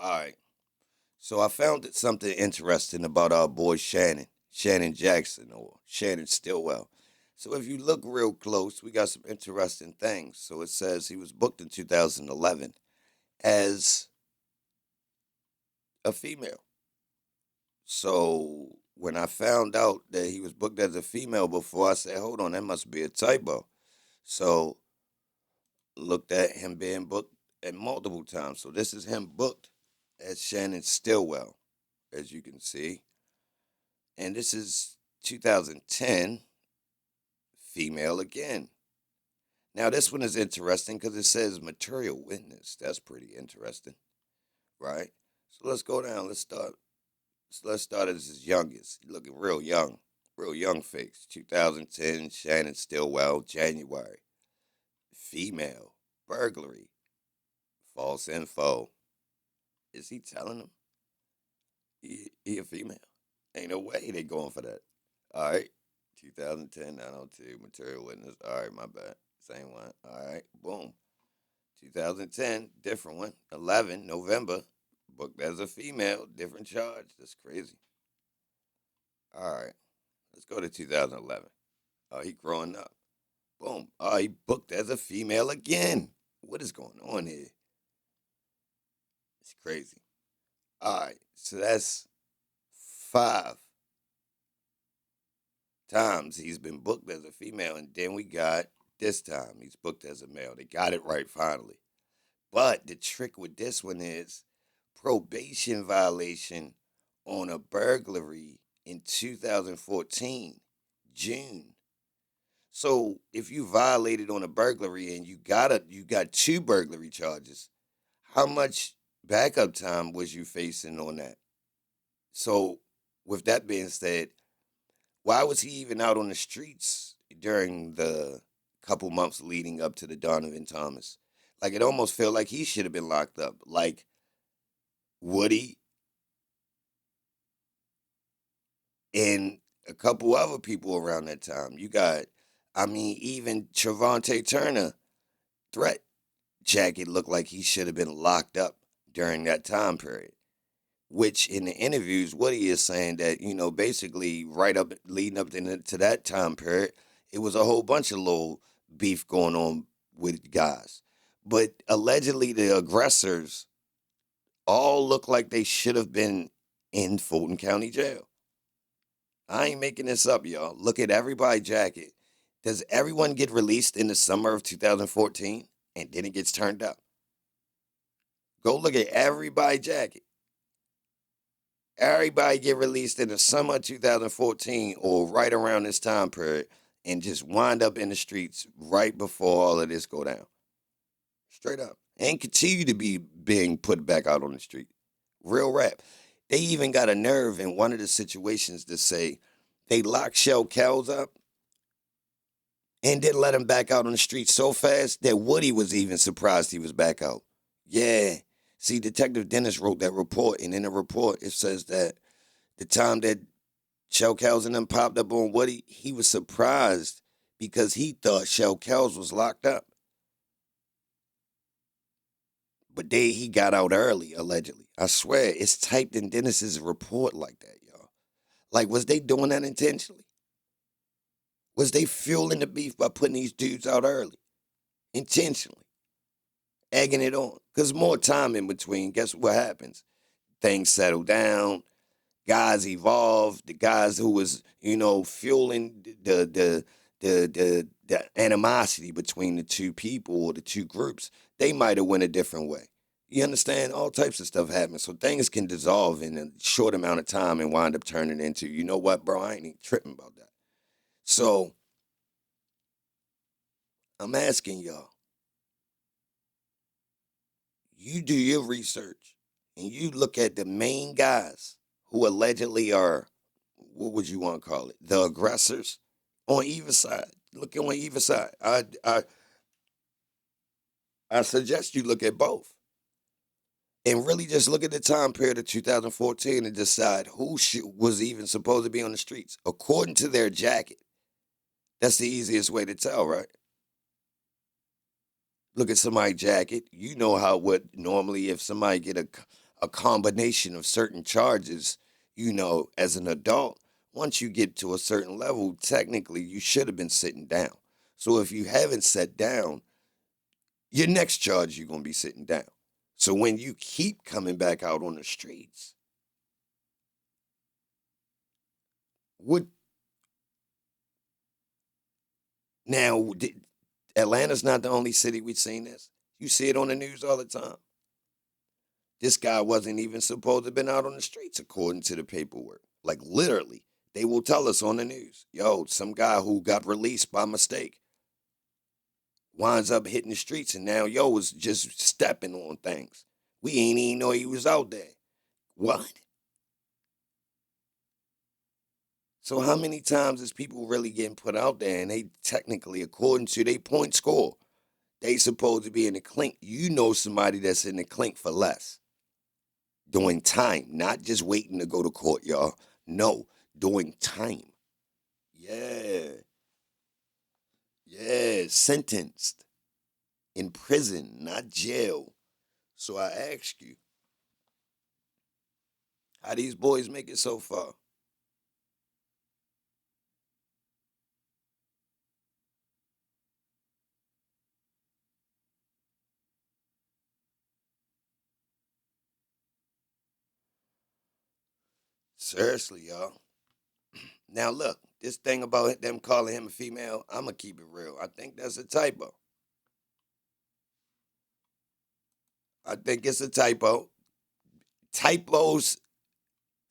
All right. So I found something interesting about our boy Shannon Jackson or Shannon Stillwell. So if you look real close, we got some interesting things. So it says he was booked in 2011 as a female. So when I found out that he was booked as a female before, I said, hold on, that must be a typo. So looked at him being booked at multiple times. So this is him booked as Shannon Stillwell, as you can see. And this is 2010, female again. Now, this one is interesting because it says material witness. That's pretty interesting, right? So let's go down. Let's start. So let's start as his youngest. Looking real young face. 2010, Shannon Stillwell, January. Female, burglary, false info. Is he telling them he a female? Ain't no way they going for that. All right. 2010, 902, material witness. All right, my bad. Same one. All right, boom. 2010, different one. 11, November, booked as a female, different charge. That's crazy. All right, let's go to 2011. Oh, he growing up. Boom. Oh, he booked as a female again. What is going on here? It's crazy. All right, so that's 5 times he's been booked as a female, and then we got this time he's booked as a male. They got it right finally. But the trick with this one is probation violation on a burglary in 2014, June. So if you violated on a burglary and you got 2 burglary charges, how much backup time was you facing on that? So with that being said, why was he even out on the streets during the couple months leading up to the Donovan Thomas? Like it almost felt like he should have been locked up. Like Woody and a couple other people around that time. You got, I mean, even Trevante Turner, threat jacket looked like he should have been locked up during that time period. Which in the interviews, Woody is saying that, basically right up leading up to that time period, it was a whole bunch of little beef going on with guys. But allegedly the aggressors all look like they should have been in Fulton County Jail. I ain't making this up, y'all. Look at everybody's jacket. Does everyone get released in the summer of 2014 and then it gets turned up? Go look at everybody's jacket. Everybody get released in the summer of 2014 or right around this time period and just wind up in the streets right before all of this go down. Straight up. And continue to be being put back out on the street. Real rap. They even got a nerve in one of the situations to say they locked Shell Kells up and didn't let him back out on the street so fast that Woody was even surprised he was back out. Yeah. See, Detective Dennis wrote that report, and in the report it says that the time that Shell Kells and them popped up on Woody, he was surprised because he thought Shell Kells was locked up. But he got out early, allegedly. I swear, it's typed in Dennis's report like that, y'all. Like, was they doing that intentionally? Was they fueling the beef by putting these dudes out early? Intentionally. Egging it on. Because more time in between, guess what happens? Things settle down. Guys evolve. The guys who was, fueling the animosity between the two people or the two groups, they might have went a different way. You understand? All types of stuff happens. So things can dissolve in a short amount of time and wind up turning into, you know what, bro, I ain't even tripping about that. So I'm asking y'all, you do your research and you look at the main guys who allegedly are, what would you want to call it, the aggressors on either side. Look on either side. I suggest you look at both and really just look at the time period of 2014 and decide who was even supposed to be on the streets according to their jacket. That's the easiest way to tell, right? Look at somebody's jacket. You know how what normally if somebody get a combination of certain charges, as an adult, once you get to a certain level, technically you should have been sitting down. So if you haven't sat down, your next charge you're going to be sitting down. So when you keep coming back out on the streets, what now? Atlanta's not the only city we've seen this. You see it on the news all the time. This guy wasn't even supposed to have been out on the streets according to the paperwork. Like literally, they will tell us on the news, yo, some guy who got released by mistake winds up hitting the streets, and now yo was just stepping on things. We ain't even know he was out there. What? So how many times is people really getting put out there and they technically, according to their point score, they supposed to be in the clink? You know somebody that's in the clink for less. Doing time, not just waiting to go to court, y'all. No, doing time. Yeah. Yeah, sentenced in prison, not jail. So I ask you, how these boys make it so far? Seriously, y'all. Now look, this thing about them calling him a female, I'ma keep it real. I think that's a typo. I think it's a typo. Typos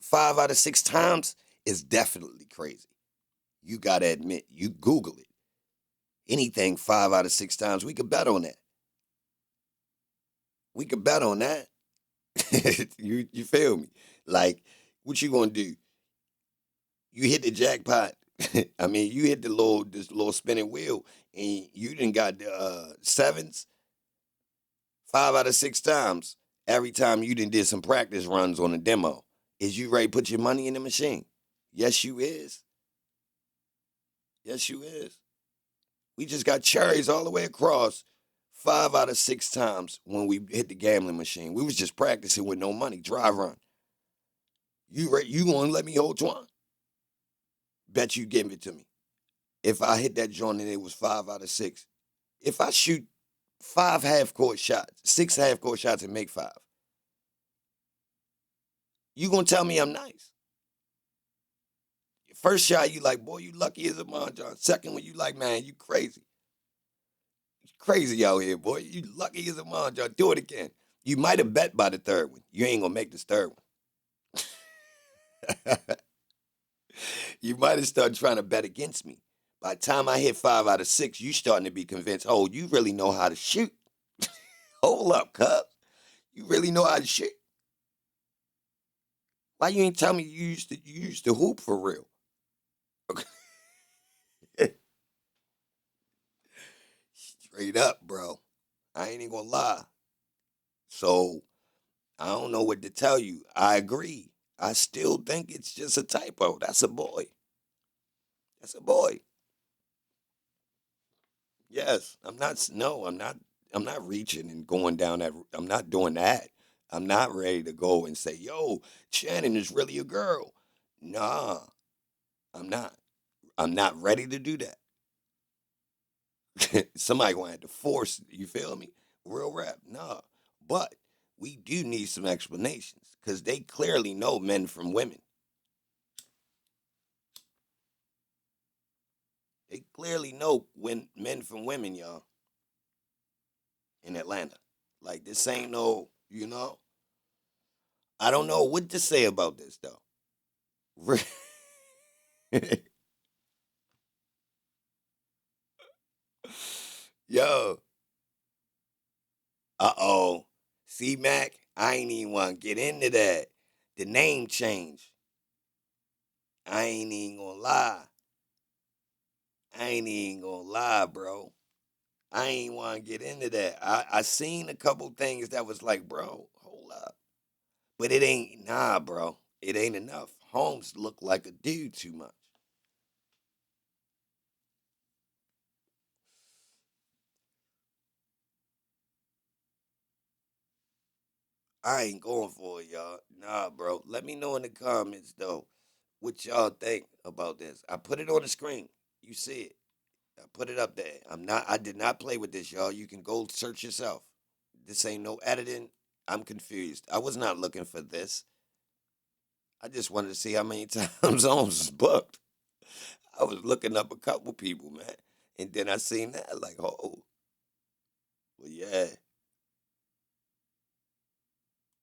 5 out of 6 times is definitely crazy. You gotta admit, you Google it. Anything 5 out of 6 times, we could bet on that. We could bet on that. you feel me? Like, what you gonna do? You hit the jackpot. I mean, you hit this little spinning wheel, and you didn't got the sevens 5 out of 6 times. Every time you done did some practice runs on a demo, is you ready to put your money in the machine? Yes, you is. Yes, you is. We just got cherries all the way across 5 out of 6 times when we hit the gambling machine. We was just practicing with no money, dry run. You gonna let me hold Twan? Bet you give it to me. If I hit that joint and it was 5 out of 6, if I shoot 5 half-court shots, 6 half-court shots and make 5, you gonna tell me I'm nice? First shot, you like, boy, you lucky as a mahjong. Second one, you like, man, you crazy. You crazy out here, boy. You lucky as a mahjong. Do it again. You might have bet by the third one. You ain't gonna make this third one. You might have started trying to bet against me. By the time I hit 5 out of 6, you starting to be convinced, oh, you really know how to shoot. Hold up, cuz. You really know how to shoot. Why you ain't tell me you used to hoop for real? Straight up, bro. I ain't even gonna lie. So I don't know what to tell you. I agree. I still think it's just a typo. That's a boy. That's a boy. Yes. I'm not no, I'm not reaching and going down that I'm not doing that. I'm not ready to go and say, yo, Shannon is really a girl. Nah, I'm not. I'm not ready to do that. Somebody gonna have to force, you feel me? Real rap. Nah. But we do need some explanations because they clearly know men from women. They clearly know when men from women, y'all, in Atlanta. Like this ain't no. I don't know what to say about this though. Yo, uh-oh. See, Mac, I ain't even want to get into that. The name change. I ain't even gonna lie. I ain't even gonna lie, bro. I ain't want to get into that. I seen a couple things that was like, bro, hold up. But it ain't, nah, bro. It ain't enough. Holmes look like a dude too much. I ain't going for it, y'all. Nah, bro. Let me know in the comments though what y'all think about this. I put it on the screen. You see it. I put it up there. I did not play with this, y'all. You can go search yourself. This ain't no editing. I'm confused. I was not looking for this. I just wanted to see how many times Holmes was booked. I was looking up a couple people, man. And then I seen that, like, oh, well, yeah.